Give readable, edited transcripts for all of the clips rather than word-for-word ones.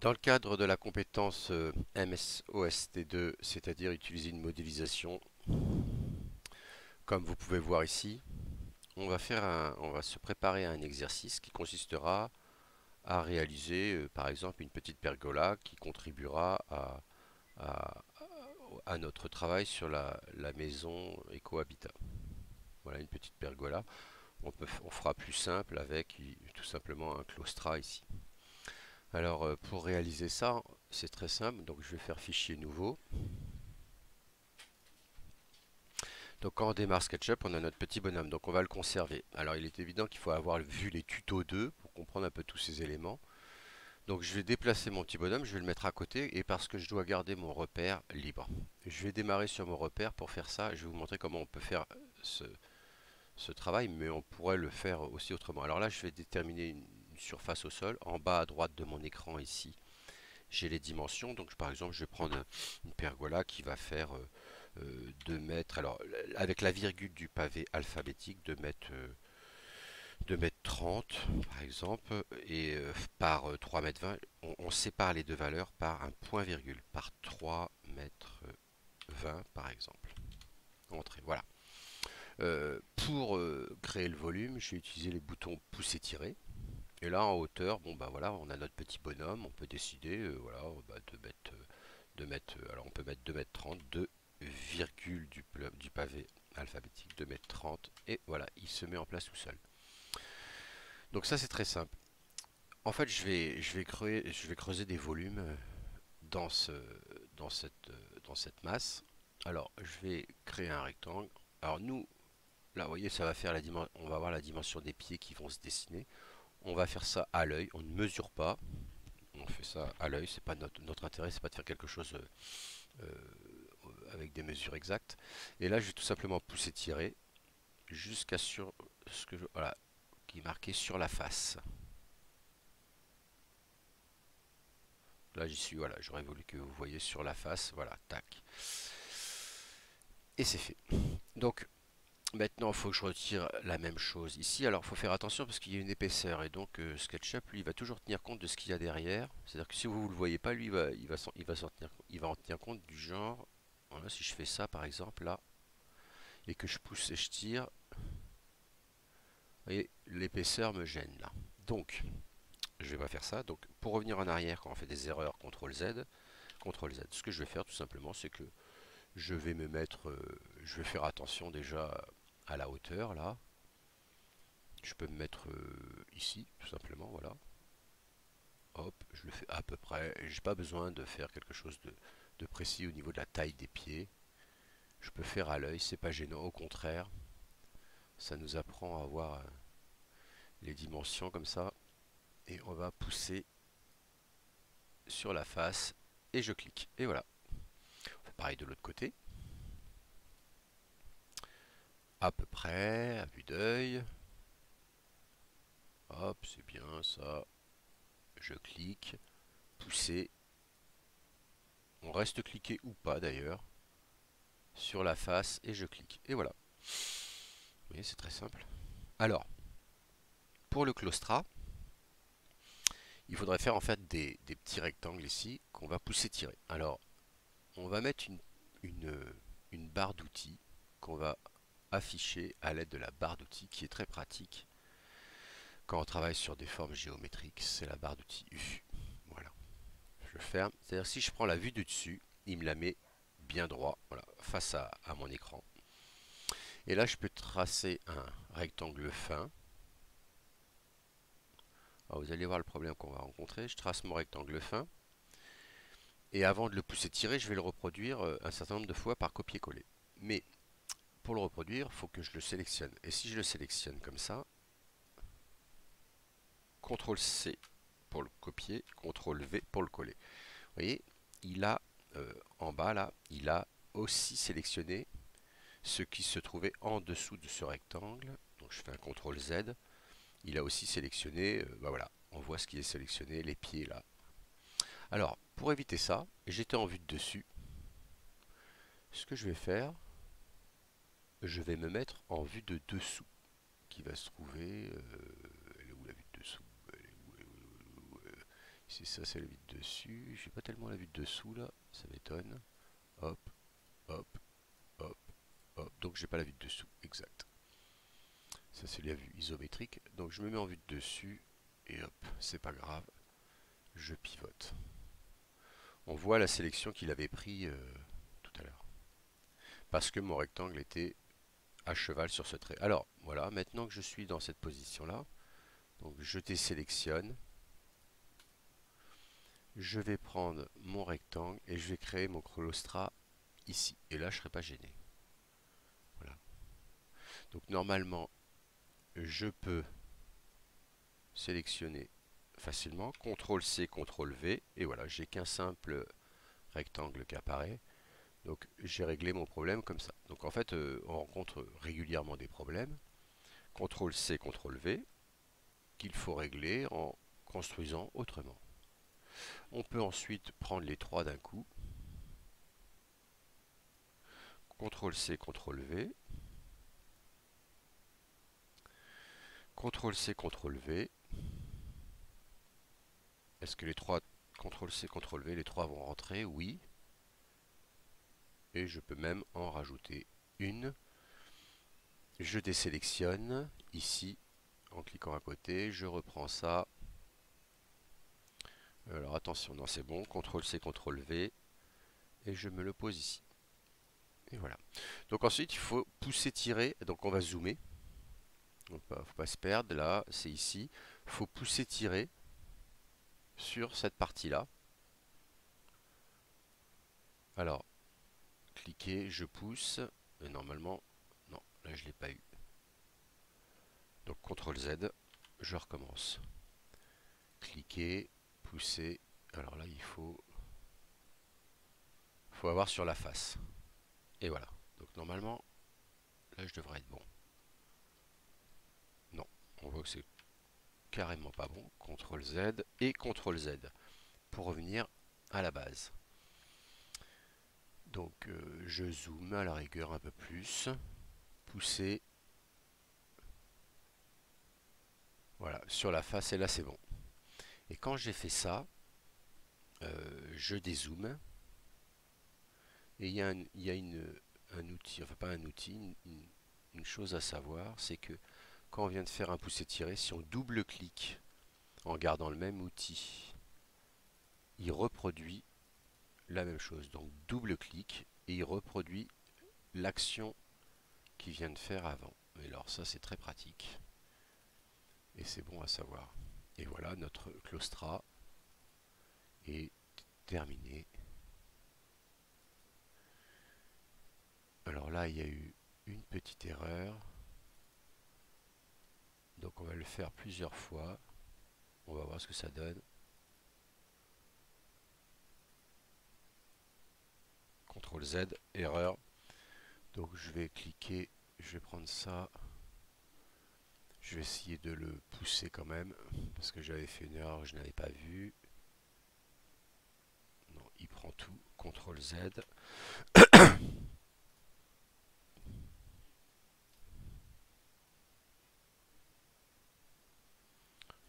Dans le cadre de la compétence MSOST2, c'est-à-dire utiliser une modélisation, comme vous pouvez voir ici, on va se préparer à un exercice qui consistera à réaliser, par exemple, une petite pergola qui contribuera à- à notre travail sur la maison EcoHabitat. Voilà une petite pergola. On fera plus simple avec tout simplement un claustrat ici. Alors pour réaliser ça, c'est très simple. Donc je vais faire fichier nouveau. Donc quand on démarre SketchUp, on a notre petit bonhomme. Donc on va le conserver. Alors il est évident qu'il faut avoir vu les tutos 2 pour comprendre un peu tous ces éléments. Donc je vais déplacer mon petit bonhomme, je vais le mettre à côté et parce que je dois garder mon repère libre. Je vais démarrer sur mon repère. Pour faire ça, je vais vous montrer comment on peut faire ce, ce travail, mais on pourrait le faire aussi autrement. Alors là, je vais déterminer une surface au sol. En bas à droite de mon écran ici, j'ai les dimensions. Donc par exemple, je vais prendre une pergola qui va faire 2 mètres. Alors avec la virgule du pavé alphabétique, 2 mètres 30 par exemple, et par 3 mètres 20, on sépare les deux valeurs par un point virgule, par 3 mètres 20 par exemple. Entrée, voilà. Pour créer le volume, j'ai utilisé les boutons pousser tirer. Et là en hauteur, bon bah voilà, on a notre petit bonhomme, on peut décider, voilà, bah, alors on peut mettre 2 mètres 30, 2 virgule du pavé alphabétique, 2 mètres 30, et voilà, il se met en place tout seul. Donc ça c'est très simple. En fait, je vais creuser des volumes dans, ce, dans cette masse. Alors, je vais créer un rectangle. Alors nous, là, vous voyez, ça va faire la dimension. On va avoir la dimension des pieds qui vont se dessiner. On va faire ça à l'œil. On ne mesure pas. On fait ça à l'œil. C'est pas notre intérêt, c'est pas de faire quelque chose avec des mesures exactes. Et là, je vais tout simplement pousser tirer jusqu'à sur ce que voilà, qui est marqué sur la face. Là, j'y suis, voilà, j'aurais voulu que vous voyez sur la face, voilà, tac. Et c'est fait. Donc, maintenant, il faut que je retire la même chose ici. Alors, il faut faire attention parce qu'il y a une épaisseur. Et donc, SketchUp, lui, il va toujours tenir compte de ce qu'il y a derrière. C'est-à-dire que si vous ne le voyez pas, lui, il va en tenir compte du genre. Voilà, si je fais ça, par exemple, là, et que je pousse et je tire, vous voyez, l'épaisseur me gêne, là. Donc, je vais pas faire ça. Donc, pour revenir en arrière, quand on fait des erreurs, CTRL Z, CTRL Z. Ce que je vais faire, tout simplement, c'est que je vais me mettre, je vais faire attention déjà à la hauteur là. Je peux me mettre ici, tout simplement, voilà. Hop, je le fais à peu près. J'ai pas besoin de faire quelque chose de précis au niveau de la taille des pieds. Je peux faire à l'œil, c'est pas gênant. Au contraire, ça nous apprend à voir les dimensions comme ça. Et on va pousser sur la face et je clique. Et voilà. On fait pareil de l'autre côté. À peu près, à vue d'œil. Hop, c'est bien ça. Je clique, pousser. On reste cliqué ou pas d'ailleurs sur la face et je clique. Et voilà. Vous voyez, c'est très simple. Alors, pour le claustrat, il faudrait faire en fait des petits rectangles ici qu'on va pousser tirer. Alors, on va mettre une barre d'outils qu'on va afficher à l'aide de la barre d'outils qui est très pratique quand on travaille sur des formes géométriques. C'est la barre d'outils U. Voilà. Je ferme. C'est-à-dire si je prends la vue du dessus, il me la met bien droit, voilà, face à mon écran. Et là, je peux tracer un rectangle fin. Alors, vous allez voir le problème qu'on va rencontrer. Je trace mon rectangle fin. Et avant de le pousser tirer, je vais le reproduire un certain nombre de fois par copier-coller. Mais pour le reproduire, il faut que je le sélectionne. Et si je le sélectionne comme ça, CTRL-C pour le copier, CTRL-V pour le coller. Vous voyez, il a en bas là, il a aussi sélectionné ce qui se trouvait en dessous de ce rectangle. Donc je fais un CTRL-Z. Il a aussi sélectionné, bah voilà, on voit ce qui est sélectionné, les pieds là. Alors, pour éviter ça, j'étais en vue de dessus. Ce que je vais faire, je vais me mettre en vue de dessous, qui va se trouver, elle est où la vue de dessous? Elle est où, Si ça c'est la vue de dessus, j'ai pas tellement la vue de dessous là, ça m'étonne. Hop, hop, hop, hop. Donc j'ai pas la vue de dessous, exact. Ça c'est la vue isométrique. Donc je me mets en vue de dessus et hop, c'est pas grave, je pivote. On voit la sélection qu'il avait pris tout à l'heure. Parce que mon rectangle était à cheval sur ce trait. Alors voilà, maintenant que je suis dans cette position là, donc je désélectionne. Je vais prendre mon rectangle et je vais créer mon claustrat ici. Et là je ne serai pas gêné. Voilà. Donc normalement je peux sélectionner facilement. CTRL C, CTRL V. Et voilà, j'ai qu'un simple rectangle qui apparaît. Donc j'ai réglé mon problème comme ça. Donc en fait, on rencontre régulièrement des problèmes. CTRL C, CTRL V, qu'il faut régler en construisant autrement. On peut ensuite prendre les trois d'un coup. CTRL C, CTRL V. CTRL C, CTRL V. Est-ce que les trois CTRL C, CTRL V, les trois vont rentrer? Oui. Et je peux même en rajouter une. Je désélectionne ici en cliquant à côté. Je reprends ça. Alors attention, non c'est bon. CTRL C, CTRL V. Et je me le pose ici. Et voilà. Donc ensuite il faut pousser, tirer. Donc on va zoomer. Il ne faut pas se perdre. Là, c'est ici. Il faut pousser, tirer sur cette partie-là. Alors, cliquez, je pousse. Et normalement, non, là je ne l'ai pas eu. Donc CTRL Z, je recommence. Cliquez, pousser. Alors là, il faut avoir sur la face. Et voilà. Donc normalement, là je devrais être bon. Non, on voit que c'est carrément pas bon. CTRL Z et CTRL Z pour revenir à la base. Donc je zoome à la rigueur un peu plus. Pousser. Voilà, sur la face et là c'est bon. Et quand j'ai fait ça, je dézoome. Et il y a, un outil, enfin pas un outil, une chose à savoir, c'est que quand on vient de faire un pousser-tirer, si on double-clique en gardant le même outil, il reproduit la même chose. Donc double-clic et il reproduit l'action qu'il vient de faire avant. Et alors ça c'est très pratique. Et c'est bon à savoir. Et voilà, notre claustrat est terminé. Alors là, il y a eu une petite erreur. Donc on va le faire plusieurs fois. On va voir ce que ça donne. CTRL Z, erreur. Donc je vais cliquer, je vais prendre ça. Je vais essayer de le pousser quand même, parce que j'avais fait une erreur, je n'avais pas vu. Non, il prend tout. CTRL Z.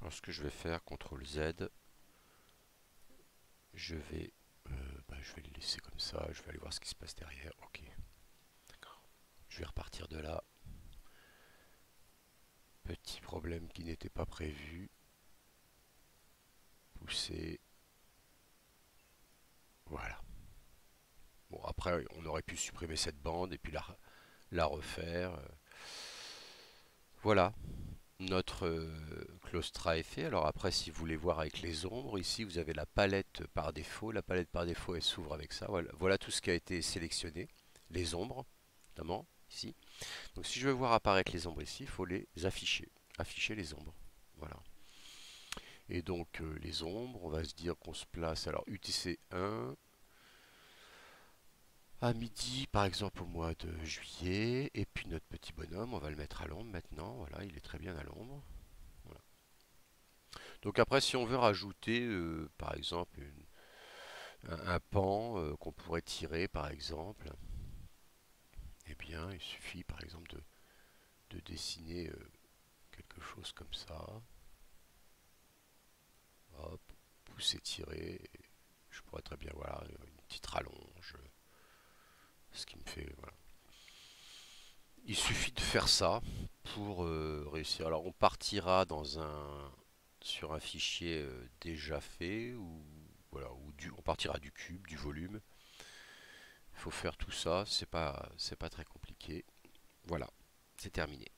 Alors ce que je vais faire, CTRL Z, je vais le laisser comme ça, je vais aller voir ce qui se passe derrière. Ok. Je vais repartir de là. Petit problème qui n'était pas prévu. Pousser. Voilà. Bon, après, on aurait pu supprimer cette bande et puis la refaire. Voilà. Notre claustra est fait. Alors après, si vous voulez voir avec les ombres, ici vous avez la palette par défaut. La palette par défaut, elle s'ouvre avec ça. Voilà, voilà tout ce qui a été sélectionné. Les ombres, notamment, ici. Donc si je veux voir apparaître les ombres ici, il faut les afficher. Afficher les ombres. Voilà. Et donc les ombres, on va se dire qu'on se place. Alors UTC 1 à midi, par exemple au mois de juillet. Et puis notre petit bonhomme, on va le mettre à l'ombre maintenant. Voilà, il est très bien à l'ombre. Voilà. Donc après, si on veut rajouter, par exemple, un pan qu'on pourrait tirer, par exemple, eh bien, il suffit, par exemple, de dessiner quelque chose comme ça. Hop, pousser, tirer. Je pourrais très bien, voilà, une petite rallonge. Ce qui me fait, voilà. Il suffit de faire ça pour réussir. Alors on partira sur un fichier déjà fait ou voilà, on partira du cube, du volume. Il faut faire tout ça, c'est pas très compliqué. Voilà, c'est terminé.